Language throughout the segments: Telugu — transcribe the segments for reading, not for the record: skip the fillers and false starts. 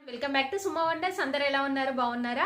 Welcome back to Suma wonders. అందరూ ఎలా ఉన్నారు? బాగున్నారా?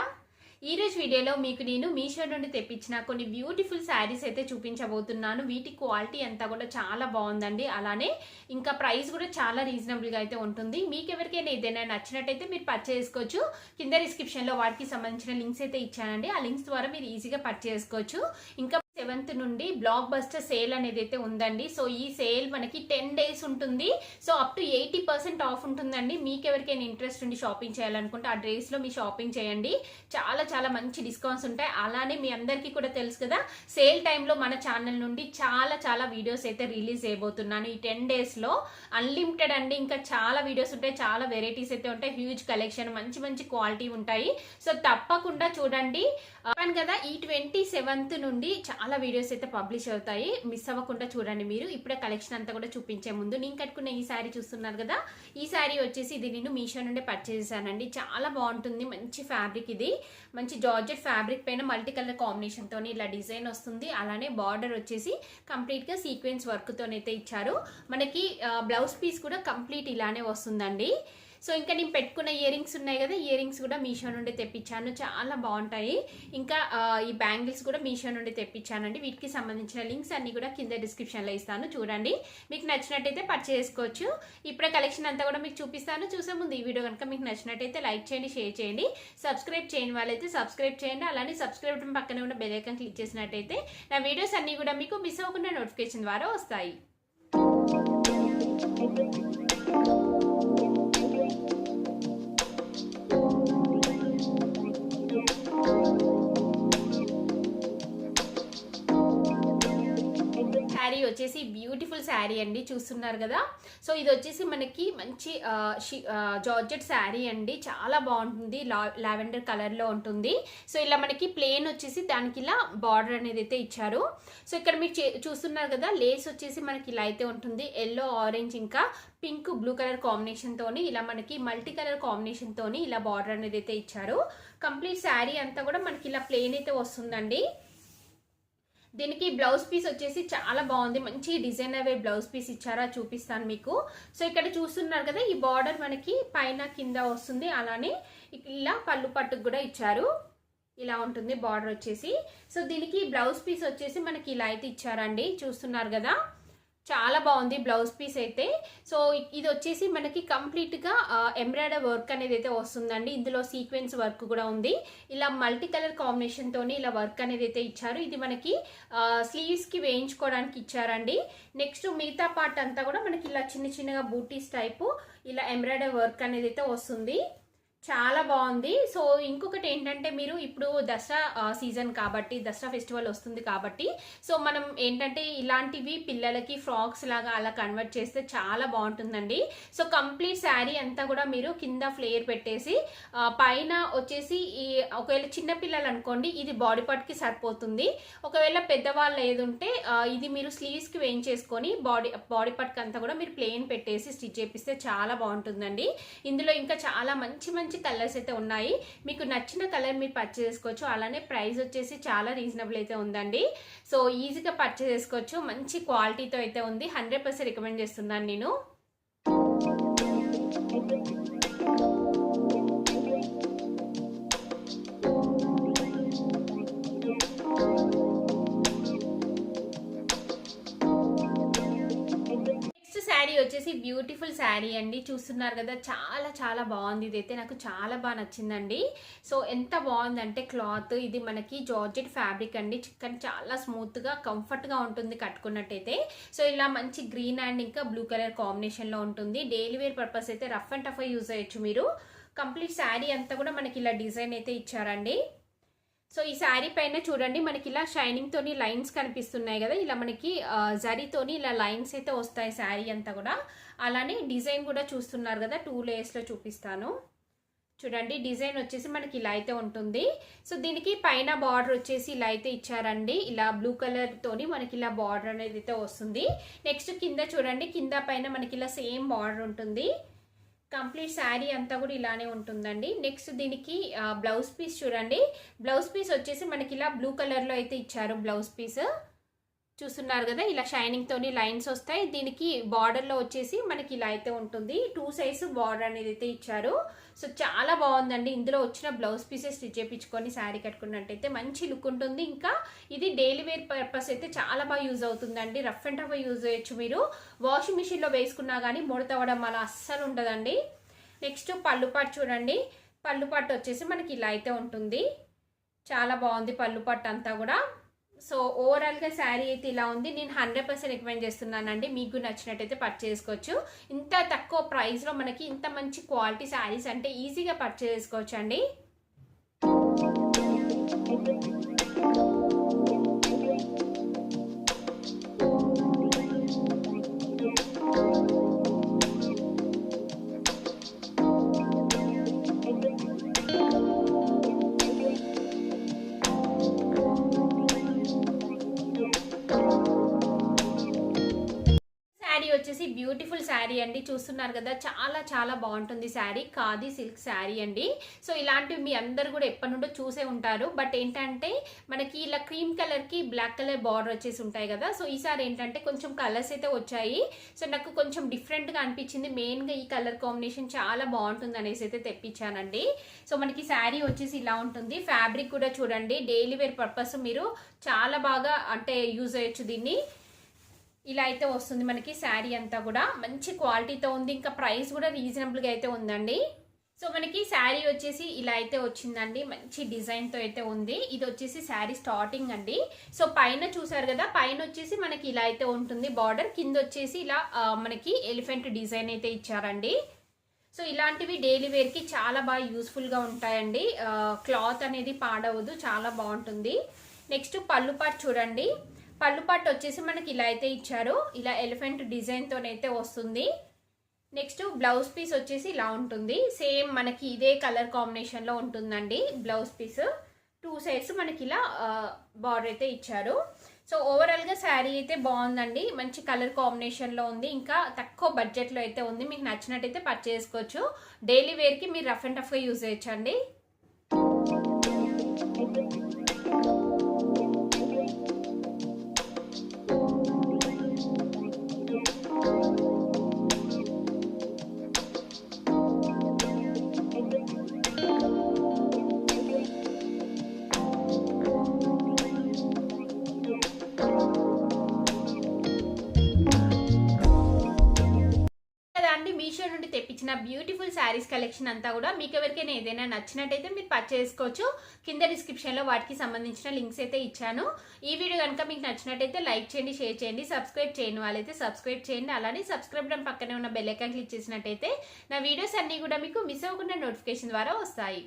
ఈ రోజు వీడియోలో మీకు నేను మీషో నుండి తెప్పించిన కొన్ని బ్యూటిఫుల్ శారీస్ అయితే చూపించబోతున్నాను. వీటి క్వాలిటీ అంతా కూడా చాలా బాగుందండి. అలానే ఇంకా ప్రైస్ కూడా చాలా రీజనబుల్గా అయితే ఉంటుంది. మీకు ఎవరికైనా ఏదైనా నచ్చినట్టయితే మీరు పర్చేస్ చేసుకోవచ్చు. కింద డిస్క్రిప్షన్లో వాటికి సంబంధించిన లింక్స్ అయితే ఇచ్చానండి. ఆ లింక్స్ ద్వారా మీరు ఈజీగా పర్చేస్ చేసుకోవచ్చు. ఇంకా 7th నుండి బ్లాక్ బస్టర్ సేల్ అనేది అయితే ఉందండి. సో ఈ సేల్ మనకి 10 days ఉంటుంది. సో అప్ టు 80% ఆఫ్ ఉంటుందండి. మీకు ఎవరికైనా ఇంట్రెస్ట్ ఉండి షాపింగ్ చేయాలనుకుంటే ఆ డేస్లో మీ షాపింగ్ చేయండి. చాలా చాలా మంచి డిస్కౌంట్స్ ఉంటాయి. అలానే మీ అందరికీ కూడా తెలుసు కదా, సేల్ టైంలో మన ఛానల్ నుండి చాలా చాలా వీడియోస్ అయితే రిలీజ్ చేయబోతున్నాను. ఈ 10 daysలో అన్లిమిటెడ్ అండి. ఇంకా చాలా వీడియోస్ ఉంటాయి, చాలా వెరైటీస్ అయితే ఉంటాయి, హ్యూజ్ కలెక్షన్, మంచి మంచి క్వాలిటీ ఉంటాయి. సో తప్పకుండా చూడండి. చెప్పాను కదా, ఈ 27th నుండి చాలా వీడియోస్ అయితే పబ్లిష్ అవుతాయి. మిస్ అవ్వకుండా చూడండి. మీరు ఇప్పుడే కలెక్షన్ అంతా కూడా చూపించే ముందు నేను కట్టుకున్న ఈ శారీ చూస్తున్నారు కదా, ఈ శారీ వచ్చేసి ఇది నేను మీషో నుండి పర్చేస్ చేశానండి. చాలా బాగుంటుంది, మంచి ఫ్యాబ్రిక్. ఇది మంచి జార్జెట్ ఫ్యాబ్రిక్ పైన మల్టీ కలర్ కాంబినేషన్ తోని ఇలా డిజైన్ వస్తుంది. అలానే బార్డర్ వచ్చేసి కంప్లీట్ గా సీక్వెన్స్ వర్క్ తోనైతే ఇచ్చారు. మనకి బ్లౌజ్ పీస్ కూడా కంప్లీట్ ఇలానే వస్తుందండి. సో ఇంకా నేను పెట్టుకున్న ఇయర్ రింగ్స్ ఉన్నాయి కదా, ఇయర్ రింగ్స్ కూడా మీషో నుండి తెప్పించాను, చాలా బాగుంటాయి. ఇంకా ఈ బ్యాంగిల్స్ కూడా మీషో నుండి తెప్పించానండి. వీటికి సంబంధించిన లింక్స్ అన్ని కూడా కింద డిస్క్రిప్షన్లో ఇస్తాను, చూడండి. మీకు నచ్చినట్టయితే పర్చేస్ చేసుకోవచ్చు. ఇప్పుడే కలెక్షన్ అంతా కూడా మీకు చూపిస్తాను. చూసే ముందు ఈ వీడియో కనుక మీకు నచ్చినట్టయితే లైక్ చేయండి, షేర్ చేయండి. సబ్స్క్రైబ్ చేయని వాళ్ళైతే సబ్స్క్రైబ్ చేయండి. అలానే సబ్స్క్రైబ్ బటన్ పక్కనే ఉన్న బెల్ ఐకాన్ క్లిక్ చేసినట్టయితే నా వీడియోస్ అన్ని కూడా మీకు మిస్ అవ్వకుండా నోటిఫికేషన్ ద్వారా వస్తాయి. శారీ వచ్చేసి బ్యూటిఫుల్ శారీ అండి, చూస్తున్నారు కదా. సో ఇది వచ్చేసి మనకి మంచి జార్జెట్ శారీ అండి, చాలా బాగుంటుంది. లావెండర్ కలర్ లో ఉంటుంది. సో ఇలా మనకి ప్లేన్ వచ్చేసి దానికి ఇలా బార్డర్ అనేది అయితే ఇచ్చారు. సో ఇక్కడ మీరు చూస్తున్నారు కదా, లేస్ వచ్చేసి మనకి ఇలా అయితే ఉంటుంది. ఎల్లో, ఆరెంజ్, ఇంకా పింక్, బ్లూ కలర్ కాంబినేషన్ తోని ఇలా మనకి మల్టీ కలర్ కాంబినేషన్ తోని ఇలా బార్డర్ అనేది అయితే ఇచ్చారు. కంప్లీట్ శారీ అంతా కూడా మనకి ఇలా ప్లేన్ అయితే వస్తుందండి. దీనికి బ్లౌజ్ పీస్ వచ్చేసి చాలా బాగుంది, మంచి డిజైనర్ వే బ్లౌజ్ పీస్ ఇచ్చారా, చూపిస్తాను మీకు. సో ఇక్కడ చూస్తున్నారు కదా, ఈ బార్డర్ మనకి పైన కింద వస్తుంది. అలానే ఇలా పళ్ళు పట్టుకు కూడా ఇచ్చారు, ఇలా ఉంటుంది బార్డర్ వచ్చేసి. సో దీనికి బ్లౌజ్ పీస్ వచ్చేసి మనకి ఇలా అయితే ఇచ్చారండి, చూస్తున్నారు కదా. చాలా బాగుంది బ్లౌజ్ పీస్ అయితే. సో ఇది వచ్చేసి మనకి కంప్లీట్గా ఎంబ్రాయిడరీ వర్క్ అనేది అయితే వస్తుందండి. ఇందులో సీక్వెన్స్ వర్క్ కూడా ఉంది. ఇలా మల్టీ కలర్ కాంబినేషన్ తోని ఇలా వర్క్ అనేది అయితే ఇచ్చారు. ఇది మనకి స్లీవ్స్ కి వేయించుకోవడానికి ఇచ్చారండి. నెక్స్ట్ మిగతా పార్ట్ అంతా కూడా మనకి ఇలా చిన్న చిన్నగా బూటీస్ టైపు ఇలా ఎంబ్రాయిడరీ వర్క్ అనేది అయితే వస్తుంది. చాలా బాగుంది. సో ఇంకొకటి ఏంటంటే, మీరు ఇప్పుడు దసరా సీజన్ కాబట్టి, దసరా ఫెస్టివల్ వస్తుంది కాబట్టి, సో మనం ఏంటంటే ఇలాంటివి పిల్లలకి ఫ్రాక్స్ లాగా అలా కన్వర్ట్ చేస్తే చాలా బాగుంటుందండి. సో కంప్లీట్ శారీ అంతా కూడా మీరు కింద ఫ్లేర్ పెట్టేసి పైన వచ్చేసి ఈ ఒకవేళ చిన్న పిల్లలు అనుకోండి, ఇది బాడీ పార్ట్ కి సరిపోతుంది. ఒకవేళ పెద్దవాళ్ళు ఏదుంటే ఇది మీరు స్లీవ్స్ కి వేయించేసుకొని బాడీ పార్ట్ కి అంతా కూడా మీరు ప్లేన్ పెట్టేసి స్టిచ్ చేపిస్తే చాలా బాగుంటుందండి. ఇందులో ఇంకా చాలా మంచి మంచి కలర్స్ అయితే ఉన్నాయి. మీకు నచ్చిన కలర్ మీరు పర్చేస్ చేసుకోవచ్చు. అలానే ప్రైస్ వచ్చేసి చాలా రీజనబుల్ అయితే ఉందండి. సో ఈజీగా పర్చేస్ చేసుకోవచ్చు. మంచి క్వాలిటీతో అయితే ఉంది. 100% రికమెండ్ చేస్తున్నాను నేను. శారీ వచ్చేసి బ్యూటిఫుల్ శారీ అండి, చూస్తున్నారు కదా. చాలా చాలా బాగుంది. ఇదైతే నాకు చాలా బాగా నచ్చిందండి. సో ఎంత బాగుందంటే క్లాత్, ఇది మనకి జార్జెట్ ఫ్యాబ్రిక్ అండి. చికెన్ చాలా స్మూత్ గా కంఫర్ట్ గా ఉంటుంది కట్టుకున్నట్టయితే. సో ఇలా మంచి గ్రీన్ అండ్ ఇంకా బ్లూ కలర్ కాంబినేషన్ లో ఉంటుంది. డైలీ వేర్ పర్పస్ అయితే రఫ్ అండ్ టఫ్ యూజ్ చేయొచ్చు మీరు. కంప్లీట్ శారీ అంతా కూడా మనకి ఇలా డిజైన్ అయితే ఇచ్చారండి. సో ఈ శారీ పైన చూడండి, మనకి ఇలా షైనింగ్ తోని లైన్స్ కనిపిస్తున్నాయి కదా, ఇలా మనకి జరీతోని ఇలా లైన్స్ అయితే వస్తాయి శారీ అంతా కూడా. అలానే డిజైన్ కూడా చూస్తున్నారు కదా, 2 layers లో చూపిస్తాను చూడండి. డిజైన్ వచ్చేసి మనకి ఇలా అయితే ఉంటుంది. సో దీనికి పైన బార్డర్ వచ్చేసి ఇలా అయితే ఇచ్చారండి. ఇలా బ్లూ కలర్ తోని మనకి ఇలా బార్డర్ అనేది అయితే వస్తుంది. నెక్స్ట్ కింద చూడండి, కింద పైన మనకి ఇలా సేమ్ బార్డర్ ఉంటుంది. కంప్లీట్ శారీ అంతా కూడా ఇలానే ఉంటుందండి. నెక్స్ట్ దీనికి బ్లౌజ్ పీస్ చూడండి. బ్లౌజ్ పీస్ వచ్చేసి మనకి ఇలా బ్లూ కలర్ లో అయితే ఇచ్చారు బ్లౌజ్ పీస్, చూస్తున్నారు కదా, ఇలా షైనింగ్ తోని లైన్స్ వస్తాయి. దీనికి బార్డర్ లో వచ్చేసి మనకి ఇలా అయితే ఉంటుంది. 2 సైజ్ బార్డర్ అనేది అయితే ఇచ్చారు. సో చాలా బాగుందండి. ఇందులో వచ్చిన బ్లౌజ్ పీసెస్ స్టిచ్ చేయించుకొని శారీ కట్టుకున్నట్టయితే మంచి లుక్ ఉంటుంది. ఇంకా ఇది డైలీ వేర్ పర్పస్ అయితే చాలా బాగా యూజ్ అవుతుందండి. రఫ్ అండ్ టఫ్ యూజ్ చేయొచ్చు. మీరు వాషింగ్ మిషన్ లో వేసుకున్నా కానీ ముడతవడం అలా అస్సలు ఉండదండి. నెక్స్ట్ పళ్ళు పాటు చూడండి. పళ్ళు పాటు వచ్చేసి మనకి ఇలా అయితే ఉంటుంది. చాలా బాగుంది పళ్ళు పట్టు అంతా కూడా. సో ఓవరాల్గా శారీ అయితే ఇలా ఉంది. నేను 100% రికమెండ్ చేస్తున్నానండి. మీకు నచ్చినట్టయితే పర్చేస్ చేసుకోవచ్చు. ఇంత తక్కువ ప్రైస్లో మనకి ఇంత మంచి క్వాలిటీ శారీస్ అంటే ఈజీగా పర్చేస్ చేసుకోవచ్చు అండి. వచ్చేసి బ్యూటిఫుల్ శారీ అండి. చూస్తున్నారు కదా, చాలా చాలా బాగుంటుంది శారీ. ఖాదీ సిల్క్ శారీ అండి. సో ఇలాంటివి మీ అందరు కూడా ఎప్పటి నుండో చూసే ఉంటారు. బట్ ఏంటంటే మనకి ఇలా క్రీమ్ కలర్ కి బ్లాక్ కలర్ బార్డర్ వచ్చేసి ఉంటాయి కదా. సో ఈసారి ఏంటంటే కొంచెం కలర్స్ అయితే వచ్చాయి. సో నాకు కొంచెం డిఫరెంట్ గా అనిపించింది. మెయిన్ గా ఈ కలర్ కాంబినేషన్ చాలా బాగుంటుంది అనేసి అయితే తెప్పించానండి. సో మనకి శారీ వచ్చేసి ఇలా ఉంటుంది. ఫ్యాబ్రిక్ కూడా చూడండి, డైలీ వేర్ పర్పస్ మీరు చాలా బాగా అంటే యూజ్ అయ్యొచ్చు దీన్ని. ఇలా అయితే వస్తుంది మనకి శారీ అంతా కూడా. మంచి క్వాలిటీతో ఉంది. ఇంకా ప్రైస్ కూడా రీజనబుల్గా అయితే ఉందండి. సో మనకి శారీ వచ్చేసి ఇలా అయితే వచ్చిందండి. మంచి డిజైన్తో అయితే ఉంది. ఇది వచ్చేసి శారీ స్టార్టింగ్ అండి. సో పైన చూసారు కదా, పైన వచ్చేసి మనకి ఇలా అయితే ఉంటుంది బార్డర్. కింద వచ్చేసి ఇలా మనకి ఎలిఫెంట్ డిజైన్ అయితే ఇచ్చారండి. సో ఇలాంటివి డైలీ వేర్కి చాలా బాగా యూస్ఫుల్గా ఉంటాయండి. క్లాత్ అనేది పాడవదు, చాలా బాగుంటుంది. నెక్స్ట్ పళ్ళు పాటు చూడండి. పళ్ళు పాటు వచ్చేసి మనకి ఇలా అయితే ఇచ్చారు. ఇలా ఎలిఫెంట్ డిజైన్తోనైతే వస్తుంది. నెక్స్ట్ బ్లౌజ్ పీస్ వచ్చేసి ఇలా ఉంటుంది. సేమ్ మనకి ఇదే కలర్ కాంబినేషన్లో ఉంటుందండి బ్లౌజ్ పీస్. 2 సైడ్స్ మనకి ఇలా బార్డర్ అయితే ఇచ్చారు. సో ఓవరాల్గా శారీ అయితే బాగుందండి. మంచి కలర్ కాంబినేషన్లో ఉంది. ఇంకా తక్కువ బడ్జెట్లో అయితే ఉంది. మీకు నచ్చినట్టయితే పర్చేస్ చేసుకోవచ్చు. డైలీ వేర్కి మీరు రఫ్ అండ్ టఫ్గా యూజ్ చేయొచ్చండి. మీషో నుండి తెప్పించిన బ్యూటిఫుల్ శారీస్ కలెక్షన్ అంతా కూడా మీకు ఎవరికైనా ఏదైనా నచ్చినట్టయితే మీరు పర్చేస్ చేసుకోవచ్చు. కింద డిస్క్రిప్షన్లో వాటికి సంబంధించిన లింక్స్ అయితే ఇచ్చాను. ఈ వీడియో కనుక మీకు నచ్చినట్టయితే లైక్ చేయండి, షేర్ చేయండి, సబ్స్క్రైబ్ చేయని వాళ్ళైతే సబ్స్క్రైబ్ చేయండి. అలానే సబ్స్క్రైబ్ బటన్ పక్కనే ఉన్న బెల్ ఐకాన్ క్లిక్ చేసినట్టయితే నా వీడియోస్ అన్నీ కూడా మీకు మిస్ అవ్వకుండా నోటిఫికేషన్ ద్వారా వస్తాయి.